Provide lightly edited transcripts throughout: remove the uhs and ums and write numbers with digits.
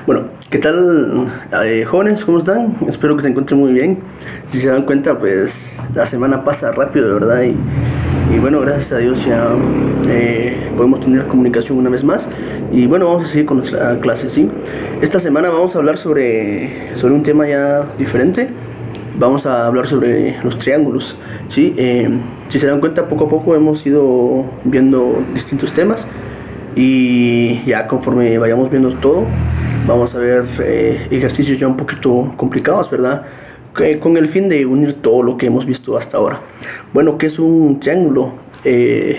Bueno, ¿qué tal, jóvenes? ¿Cómo están? Espero que se encuentren muy bien. Si se dan cuenta, pues la semana pasa rápido, de verdad. Y bueno, gracias a Dios ya podemos tener comunicación una vez más. Y bueno, vamos a seguir con nuestra clase, ¿sí? Esta semana vamos a hablar sobre un tema ya diferente. Vamos a hablar sobre los triángulos, ¿sí? Si se dan cuenta, poco a poco hemos ido viendo distintos temas. Y ya conforme vayamos viendo todo, vamos a ver ejercicios ya un poquito complicados, ¿verdad? Con el fin de unir todo lo que hemos visto hasta ahora. Bueno, ¿qué es un triángulo? El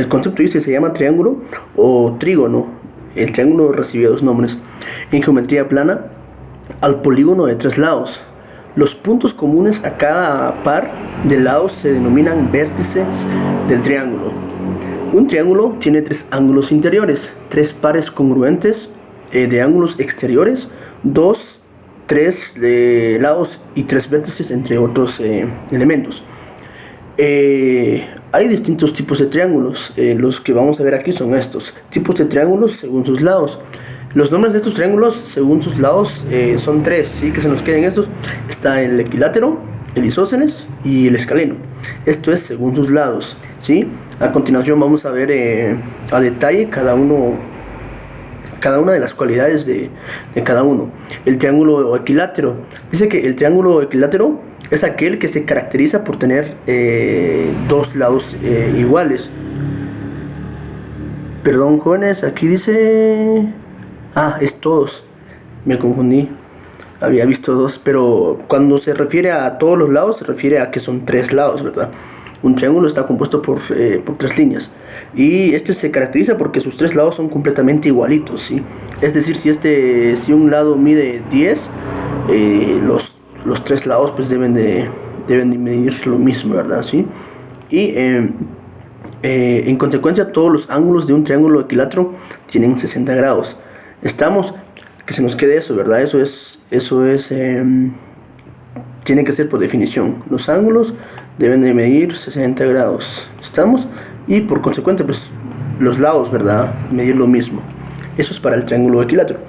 concepto dice que se llama triángulo o trígono. El triángulo recibe dos nombres. En geometría plana, al polígono de tres lados. Los puntos comunes a cada par de lados se denominan vértices del triángulo. Un triángulo tiene tres ángulos interiores, tres pares congruentes de ángulos exteriores, tres lados y tres vértices, entre otros elementos. Hay distintos tipos de triángulos. Los que vamos a ver aquí son estos tipos de triángulos según sus lados. Los nombres de estos triángulos según sus lados son tres, ¿sí? Que se nos queden estos. Está el equilátero, el isósceles y el escaleno. Esto es según sus lados, ¿sí? A continuación vamos a ver a detalle cada una de las cualidades de cada uno. El triángulo equilátero. Dice que el triángulo equilátero es aquel que se caracteriza por tener dos lados iguales. Perdón, jóvenes, aquí dice... es todos. Me confundí. Había visto dos, pero cuando se refiere a todos los lados, se refiere a que son tres lados, ¿verdad? Un triángulo está compuesto por tres líneas. Y este se caracteriza porque sus tres lados son completamente igualitos, ¿sí? Es decir, si un lado mide 10, los tres lados pues deben de medir lo mismo, ¿verdad? ¿Sí? Y en consecuencia, todos los ángulos de un triángulo equilátero tienen 60 grados. Estamos, que se nos quede eso, ¿verdad? Eso es tiene que ser por definición. Los ángulos deben de medir 60 grados. ¿Estamos? Y por consecuente, pues los lados, ¿verdad? Medir lo mismo. Eso es para el triángulo equilátero.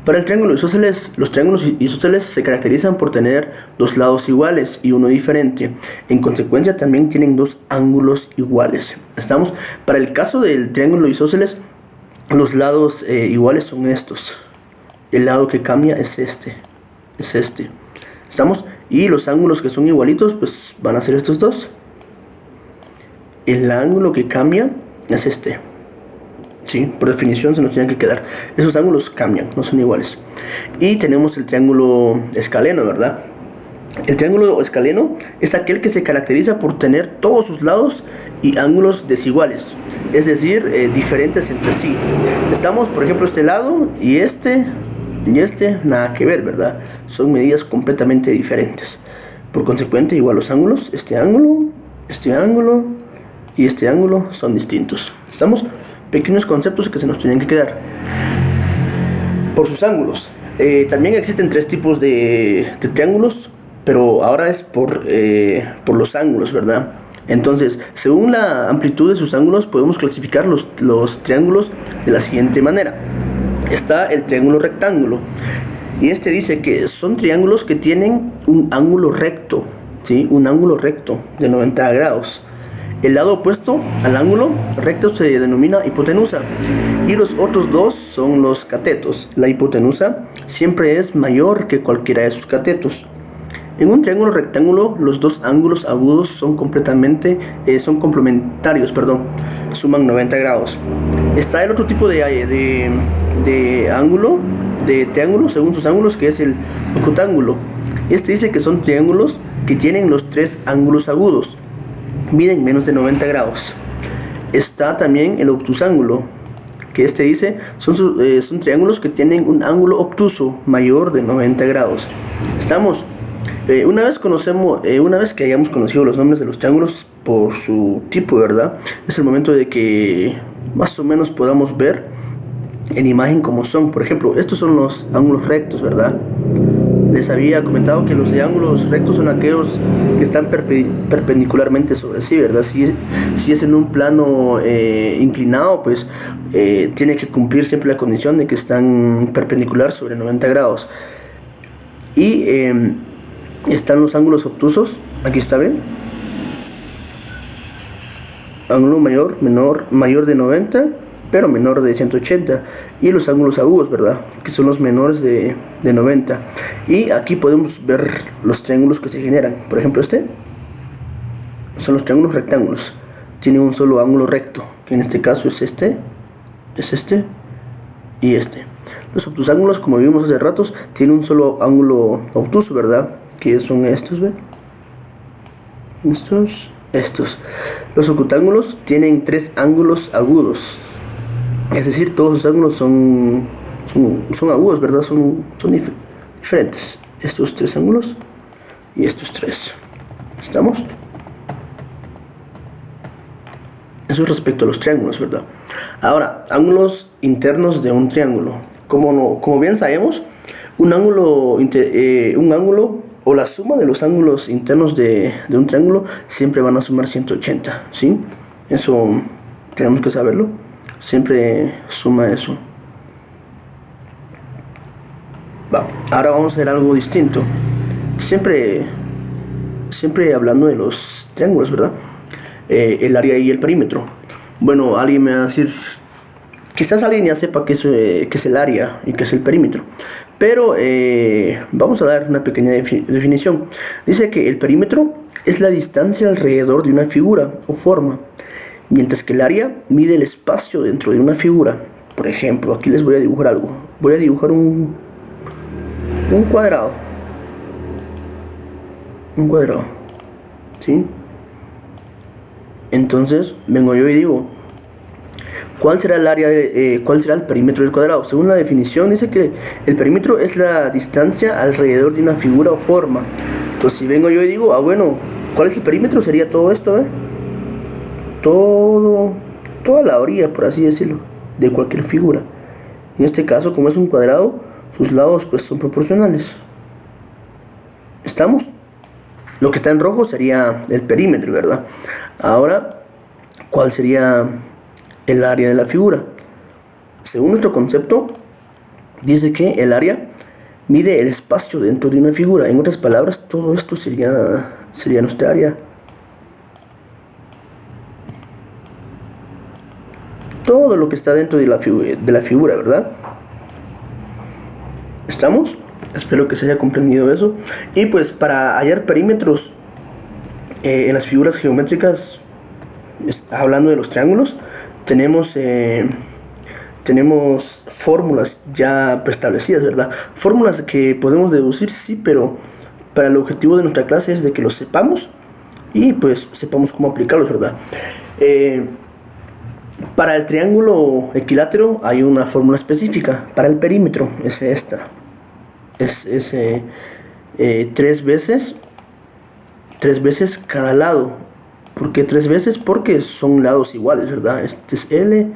Para el triángulo isósceles, los triángulos isósceles se caracterizan por tener dos lados iguales y uno diferente. En consecuencia, también tienen dos ángulos iguales. ¿Estamos? Para el caso del triángulo isósceles, los lados iguales son estos. El lado que cambia es este. ¿Estamos? Y los ángulos que son igualitos, pues van a ser estos dos. El ángulo que cambia es este. Sí, por definición se nos tienen que quedar. Esos ángulos cambian, no son iguales. Y tenemos el triángulo escaleno, ¿verdad? El triángulo escaleno es aquel que se caracteriza por tener todos sus lados y ángulos desiguales, es decir, diferentes entre sí. Estamos, por ejemplo, este lado y este nada que ver, ¿verdad? Son medidas completamente diferentes. Por consecuente, igual los ángulos, este ángulo y este ángulo son distintos. ¿Estamos? Pequeños conceptos que se nos tienen que quedar. Por sus ángulos. También existen tres tipos de triángulos, pero ahora es por los ángulos, ¿verdad? Entonces, según la amplitud de sus ángulos, podemos clasificar los triángulos de la siguiente manera. Está el triángulo rectángulo, y este dice que son triángulos que tienen un ángulo recto, ¿sí? Un ángulo recto de 90 grados. El lado opuesto al ángulo recto se denomina hipotenusa, y los otros dos son los catetos. La hipotenusa siempre es mayor que cualquiera de sus catetos. En un triángulo rectángulo, los dos ángulos agudos son complementarios, suman 90 grados. Está el otro tipo de triángulo según sus ángulos, que es el octángulo. Este dice que son triángulos que tienen los tres ángulos agudos, miden menos de 90 grados. Está también el obtusángulo, que este dice son triángulos que tienen un ángulo obtuso mayor de 90 grados. Estamos. Una vez que hayamos conocido los nombres de los triángulos por su tipo, ¿verdad? Es el momento de que más o menos podamos ver en imagen cómo son. Por ejemplo, estos son los ángulos rectos, ¿verdad? les había comentado que los de ángulos rectos son aquellos que están perpendicularmente sobre sí, ¿verdad? Si es en un plano inclinado, pues tiene que cumplir siempre la condición de que están perpendicular sobre 90 grados. Y están los ángulos obtusos, aquí está bien, ángulo mayor de 90, pero menor de 180, y los ángulos agudos, ¿verdad? Que son los menores de 90. Y aquí podemos ver los triángulos que se generan. Por ejemplo, este son los triángulos rectángulos, tiene un solo ángulo recto, que en este caso es este y este. Los obtusángulos, como vimos hace ratos, tienen un solo ángulo obtuso, ¿verdad? Que son estos, ¿ven? Estos. Los ocutángulos tienen 3 ángulos agudos. Es decir, todos los ángulos son agudos, ¿verdad? Son diferentes. Estos 3 ángulos y estos 3. ¿Estamos? Eso respecto a los triángulos, ¿verdad? Ahora, ángulos internos de un triángulo. Como bien sabemos, un ángulo o la suma de los ángulos internos de un triángulo siempre van a sumar 180, ¿sí? Eso tenemos que saberlo. Siempre suma eso. Ahora vamos a hacer algo distinto. Siempre hablando de los triángulos, ¿verdad? El área y el perímetro. Bueno, alguien me va a decir, quizás alguien ya sepa qué es el área y qué es el perímetro, pero vamos a dar una pequeña definición. Dice que el perímetro es la distancia alrededor de una figura o forma, mientras que el área mide el espacio dentro de una figura. Por ejemplo, aquí les voy a dibujar algo. Voy a dibujar un cuadrado. Un cuadrado, ¿sí? Entonces vengo yo y digo, ¿cuál será el área cuál será el perímetro del cuadrado? Según la definición dice que el perímetro es la distancia alrededor de una figura o forma. Entonces si vengo yo y digo, bueno, ¿cuál es el perímetro? Sería todo esto, toda la orilla, por así decirlo, de cualquier figura. En este caso, como es un cuadrado, sus lados pues son proporcionales. ¿Estamos? Lo que está en rojo sería el perímetro, ¿verdad? Ahora, ¿cuál sería el área de la figura? Según nuestro concepto, dice que el área mide el espacio dentro de una figura. En otras palabras, todo esto sería nuestra área. Todo lo que está dentro de la figura, ¿verdad? ¿Estamos? Espero que se haya comprendido eso. Y pues para hallar perímetros en las figuras geométricas, hablando de los triángulos, tenemos fórmulas ya preestablecidas, ¿verdad? Fórmulas que podemos deducir, sí, pero para el objetivo de nuestra clase es de que los sepamos y pues sepamos cómo aplicarlos, ¿verdad? Para el triángulo equilátero hay una fórmula específica. Para el perímetro es esta. Es 3 veces cada lado. ¿Por qué 3 veces? Porque son lados iguales, ¿verdad? Este es L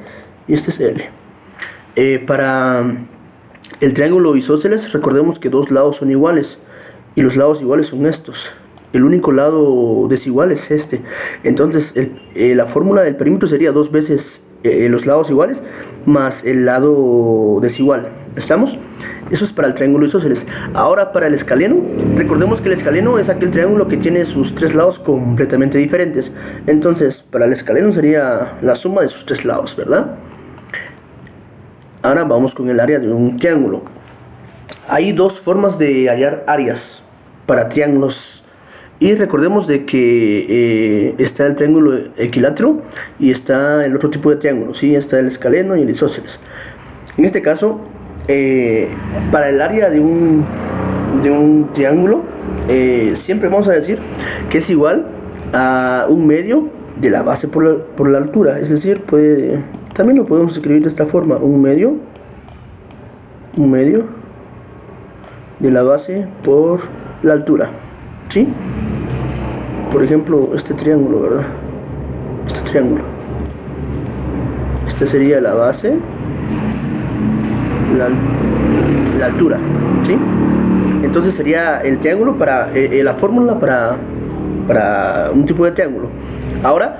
y este es L. Para el triángulo isósceles, recordemos que 2 lados son iguales y los lados iguales son estos. El único lado desigual es este. Entonces la fórmula del perímetro sería 2 veces los lados iguales más el lado desigual. ¿Estamos? Eso es para el triángulo isósceles. Ahora para el escaleno, recordemos que el escaleno es aquel triángulo que tiene sus 3 lados completamente diferentes. Entonces para el escaleno sería la suma de sus 3 lados, ¿verdad? Ahora vamos con el área de un triángulo. Hay 2 formas de hallar áreas para triángulos. Y recordemos de que está el triángulo equilátero y está el otro tipo de triángulo, ¿sí? Está el escaleno y el isósceles. En este caso, para el área de un triángulo, siempre vamos a decir que es igual a un medio de la base por la altura. Es decir, también lo podemos escribir de esta forma: un medio de la base por la altura, ¿sí? Por ejemplo, este triángulo, ¿verdad? Este triángulo. Esta sería la base, la altura, ¿sí? Entonces sería el triángulo para la fórmula para un tipo de triángulo. Ahora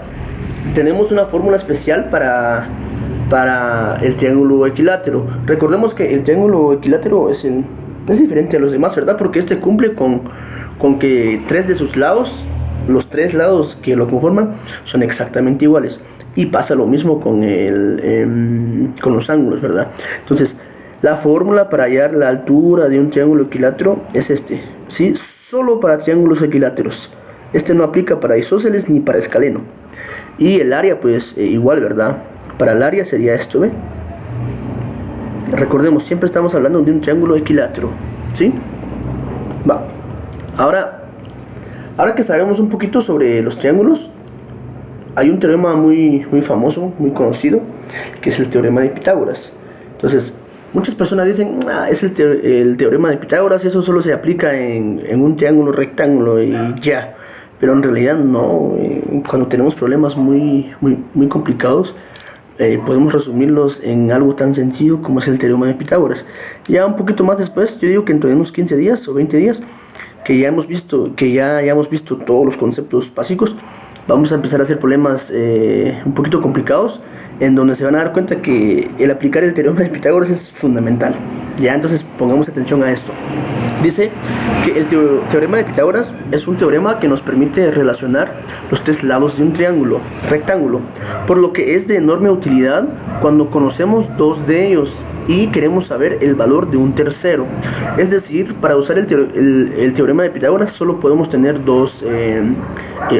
tenemos una fórmula especial para el triángulo equilátero. Recordemos que el triángulo equilátero es diferente a los demás, ¿verdad? Porque este cumple con que tres de sus lados, los tres lados que lo conforman, son exactamente iguales. Y pasa lo mismo con los ángulos, ¿verdad? Entonces, la fórmula para hallar la altura de un triángulo equilátero es ¿sí? Solo para triángulos equiláteros. Este no aplica para isósceles ni para escaleno. Y el área, pues, igual, ¿verdad? Para el área sería esto, ¿ve? Recordemos, siempre estamos hablando de un triángulo equilátero, ¿sí? Va. Ahora que sabemos un poquito sobre los triángulos, hay un teorema muy famoso, muy conocido, que es el teorema de Pitágoras. Entonces, muchas personas dicen, es el teorema de Pitágoras, eso solo se aplica en un triángulo rectángulo y ya. Pero en realidad no. Cuando tenemos problemas muy complicados, podemos resumirlos en algo tan sencillo como es el teorema de Pitágoras. Ya un poquito más después, yo digo que entre unos 15 días o 20 días, que ya hemos visto todos los conceptos básicos, vamos a empezar a hacer problemas un poquito complicados, en donde se van a dar cuenta que el aplicar el teorema de Pitágoras es fundamental. Ya, entonces pongamos atención a esto. Dice que el teorema de Pitágoras es un teorema que nos permite relacionar los tres lados de un triángulo rectángulo, por lo que es de enorme utilidad cuando conocemos dos de ellos y queremos saber el valor de un tercero. Es decir, para usar el teorema de Pitágoras solo podemos tener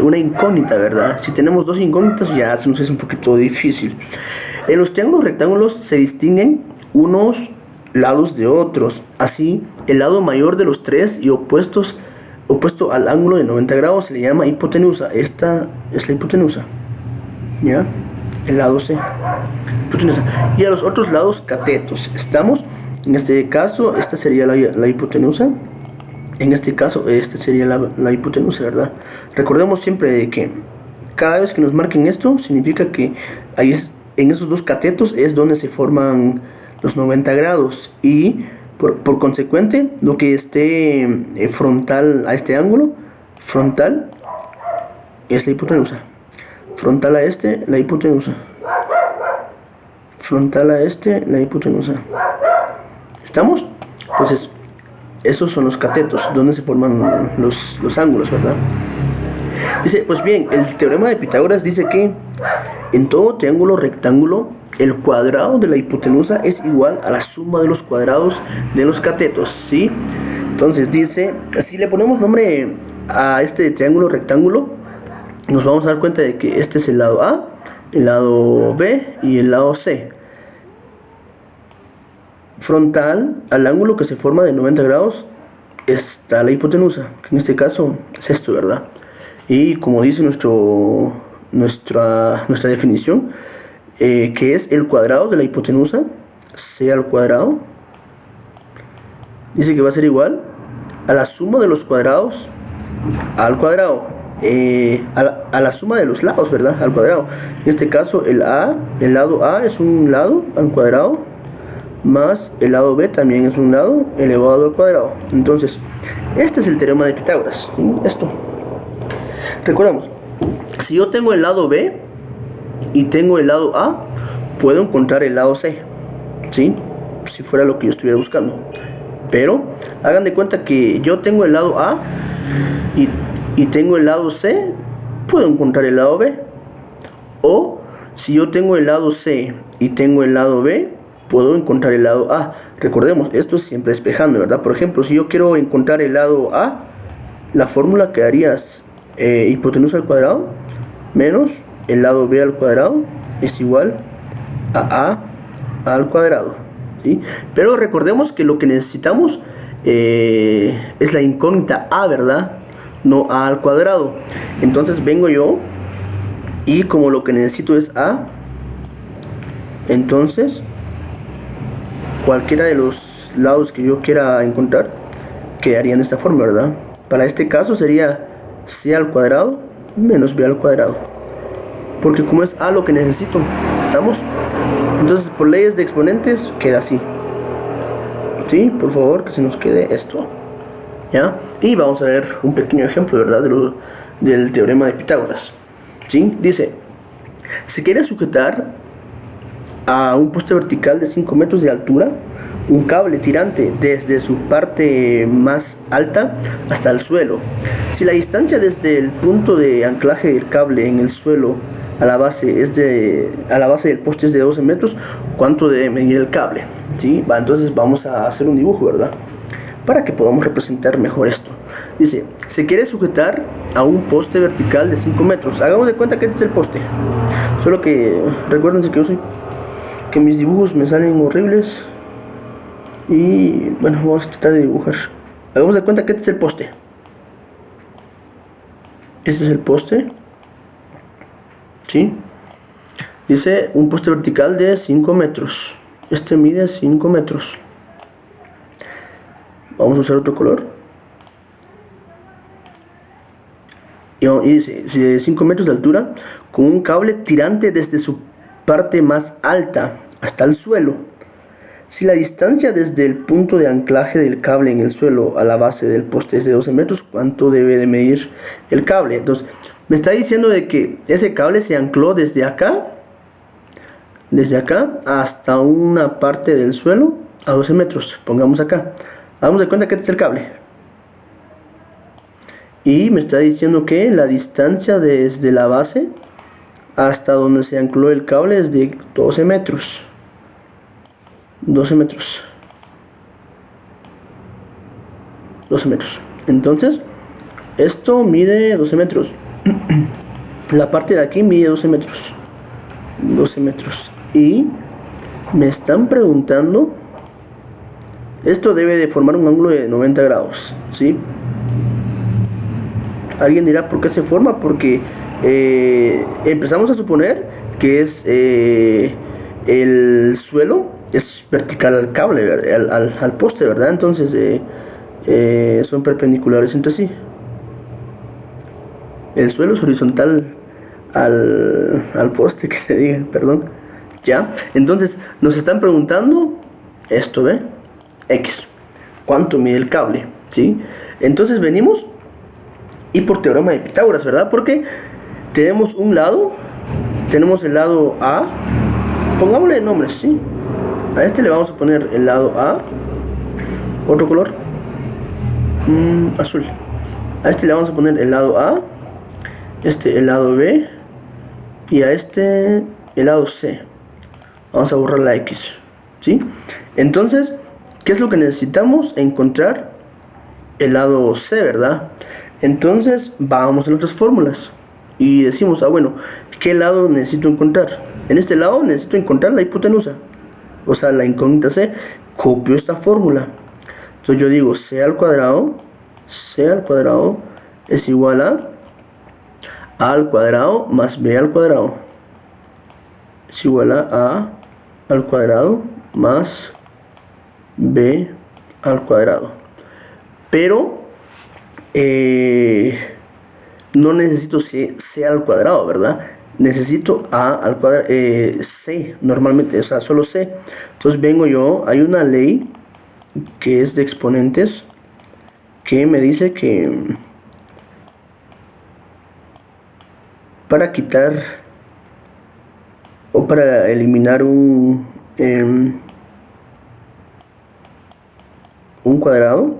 una incógnita, ¿verdad? Si tenemos dos incógnitas ya se nos es un poquito difícil. En los triángulos rectángulos se distinguen unos lados de otros. Así, el lado mayor de los tres y opuesto al ángulo de 90 grados se le llama hipotenusa. Esta es la hipotenusa, ¿ya? El lado C, hipotenusa. Y a los otros lados catetos. Estamos, en este caso, esta sería la hipotenusa. En este caso, esta sería la hipotenusa, ¿verdad? Recordemos siempre que cada vez que nos marquen esto, significa que en esos dos catetos es donde se forman los 90 grados. Y por consecuente, lo que esté frontal a este ángulo, frontal, es la hipotenusa. Frontal a este, la hipotenusa. Frontal a este, la hipotenusa. ¿Estamos? Entonces, esos son los catetos, donde se forman los ángulos, ¿verdad? Dice, pues bien, el teorema de Pitágoras dice que en todo triángulo rectángulo, el cuadrado de la hipotenusa es igual a la suma de los cuadrados de los catetos, ¿sí? Entonces dice, si le ponemos nombre a este triángulo rectángulo, nos vamos a dar cuenta de que este es el lado A, el lado B y el lado C. Frontal al ángulo que se forma de 90 grados está la hipotenusa, que en este caso es esto, ¿verdad? Y como dice nuestra definición, que es el cuadrado de la hipotenusa, C al cuadrado, dice que va a ser igual a la suma de los cuadrados al cuadrado, a la suma de los lados, ¿verdad? Al cuadrado. En este caso el lado A es un lado al cuadrado, más el lado B también es un lado elevado al cuadrado. Entonces, este es el teorema de Pitágoras, ¿sí? Esto. Recordamos, si yo tengo el lado B y tengo el lado A, puedo encontrar el lado C, ¿sí? Si fuera lo que yo estuviera buscando. Pero hagan de cuenta que yo tengo el lado A y tengo el lado C, puedo encontrar el lado B. O si yo tengo el lado C y tengo el lado B, puedo encontrar el lado A. Recordemos, esto es siempre despejando, ¿verdad? Por ejemplo, si yo quiero encontrar el lado A, la fórmula que harías hipotenusa al cuadrado menos el lado B al cuadrado es igual a al cuadrado, ¿sí? Pero recordemos que lo que necesitamos es la incógnita A, ¿verdad? No A al cuadrado. Entonces vengo yo y como lo que necesito es A, entonces cualquiera de los lados que yo quiera encontrar quedarían de esta forma, ¿verdad? Para este caso sería C al cuadrado menos B al cuadrado, porque como es A lo que necesito, ¿estamos? Entonces por leyes de exponentes queda así, ¿sí? Por favor, que se nos quede esto. ¿ya? Y vamos a ver un pequeño ejemplo, ¿verdad? Del teorema de Pitágoras, ¿sí? Dice, se quiere sujetar a un poste vertical de 5 metros de altura un cable tirante desde su parte más alta hasta el suelo. Si la distancia desde el punto de anclaje del cable en el suelo a la base del poste es de 12 metros, ¿cuánto debe medir el cable? ¿Sí? Entonces vamos a hacer un dibujo, ¿verdad? Para que podamos representar mejor esto. Dice, se quiere sujetar a un poste vertical de 5 metros. Hagamos de cuenta que este es el poste. Solo que recuérdense que mis dibujos me salen horribles. Y bueno, vamos a tratar de dibujar. Hagamos de cuenta que este es el poste. Este es el poste. ¿Sí? Dice un poste vertical de 5 metros. Este mide 5 metros. Vamos a usar otro color. Y dice 5 metros de altura con un cable tirante desde su parte más alta hasta el suelo. Si la distancia desde el punto de anclaje del cable en el suelo a la base del poste es de 12 metros, ¿cuánto debe de medir el cable? Entonces, me está diciendo de que ese cable se ancló desde acá hasta una parte del suelo a 12 metros. Pongamos acá. Hagamos de cuenta que este es el cable. Y me está diciendo que la distancia desde la base hasta donde se ancló el cable es de 12 metros. 12 metros. Entonces, esto mide 12 metros. La parte de aquí mide 12 metros. 12 metros. Y me están preguntando, esto debe de formar un ángulo de 90 grados, ¿sí? Alguien dirá, ¿por qué se forma? Porque empezamos a suponer que es el suelo es vertical al cable, al poste, ¿verdad? Entonces son perpendiculares entre sí. El suelo es horizontal al poste, que se diga, perdón. ¿Ya? Entonces nos están preguntando esto, ¿ve? X. ¿Cuánto mide el cable? ¿Sí? Entonces venimos y por teorema de Pitágoras, ¿verdad? Porque tenemos un lado, tenemos el lado A, pongámosle nombres, ¿sí? A este le vamos a poner el lado A, otro color, azul. A este le vamos a poner el lado A, este el lado B y a este el lado C. Vamos a borrar la X, ¿sí? Entonces, ¿qué es lo que necesitamos? Encontrar el lado C, ¿verdad? Entonces vamos a nuestras fórmulas y decimos, bueno, ¿qué lado necesito encontrar? En este lado necesito encontrar la hipotenusa, o sea, la incógnita C. Copio esta fórmula. Entonces yo digo C al cuadrado es igual a al cuadrado más B al cuadrado. Es igual a al cuadrado más B al cuadrado. Pero no necesito C al cuadrado, ¿verdad? Necesito A al cuadrado, C normalmente, o sea, solo C. Entonces vengo yo, hay una ley que es de exponentes que me dice que para quitar o para eliminar un cuadrado,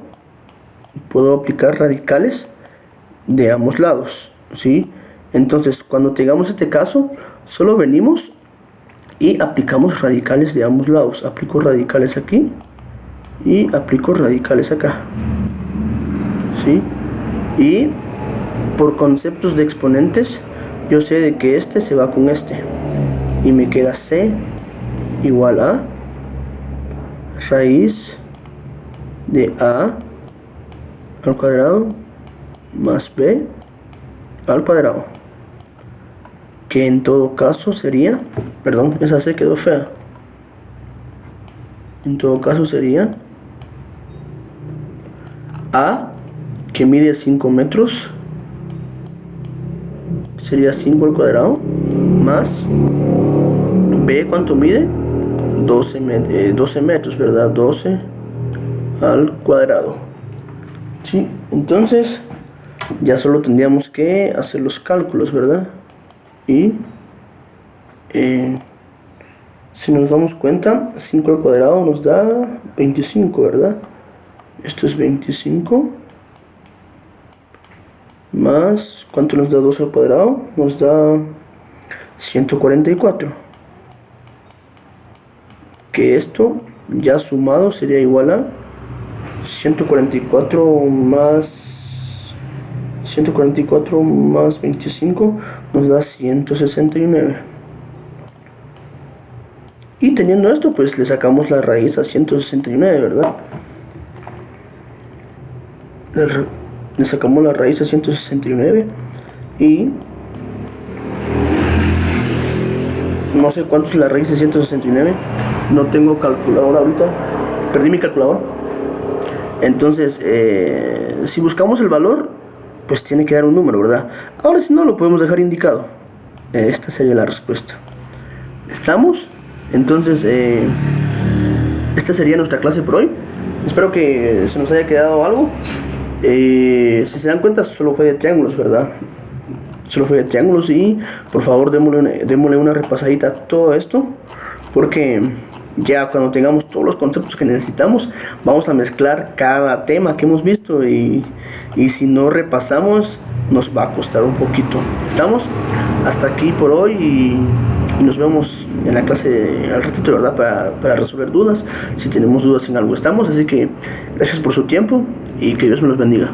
puedo aplicar radicales de ambos lados, ¿sí? Entonces, cuando tengamos este caso, solo venimos y aplicamos radicales de ambos lados. Aplico radicales aquí y aplico radicales acá, ¿sí? Y por conceptos de exponentes, yo sé de que este se va con este y me queda C igual a raíz de A al cuadrado más B al cuadrado, que en todo caso sería, perdón, esa C quedó fea, en todo caso sería A, que mide 5 metros, sería 5 al cuadrado, más B, ¿cuánto mide? 12 metros, ¿verdad? 12 al cuadrado, Sí, entonces ya solo tendríamos que hacer los cálculos, ¿verdad? Y si nos damos cuenta, 5 al cuadrado nos da 25, ¿verdad? Esto es 25 más, ¿cuánto nos da 2 al cuadrado? Nos da 144, que esto ya sumado sería igual a 144 más 25 nos da 169. Y teniendo esto, pues le sacamos la raíz a 169, ¿verdad? Le sacamos la raíz a 169 y no sé cuánto es la raíz de 169. No tengo calculadora ahorita, perdí mi calculadora. Entonces, si buscamos el valor, pues tiene que dar un número, ¿verdad? Ahora, si no, lo podemos dejar indicado. Esta sería la respuesta. ¿Estamos? Entonces, esta sería nuestra clase por hoy. Espero que se nos haya quedado algo. Si se dan cuenta, solo fue de triángulos, ¿verdad? Solo fue de triángulos. Y por favor démosle una repasadita a todo esto, porque ya cuando tengamos todos los conceptos que necesitamos, vamos a mezclar cada tema que hemos visto, y si no repasamos nos va a costar un poquito. ¿Estamos? Hasta aquí por hoy, y nos vemos en la clase al ratito, ¿verdad? Para resolver dudas, si tenemos dudas en algo. Estamos, así que gracias por su tiempo y que Dios me los bendiga.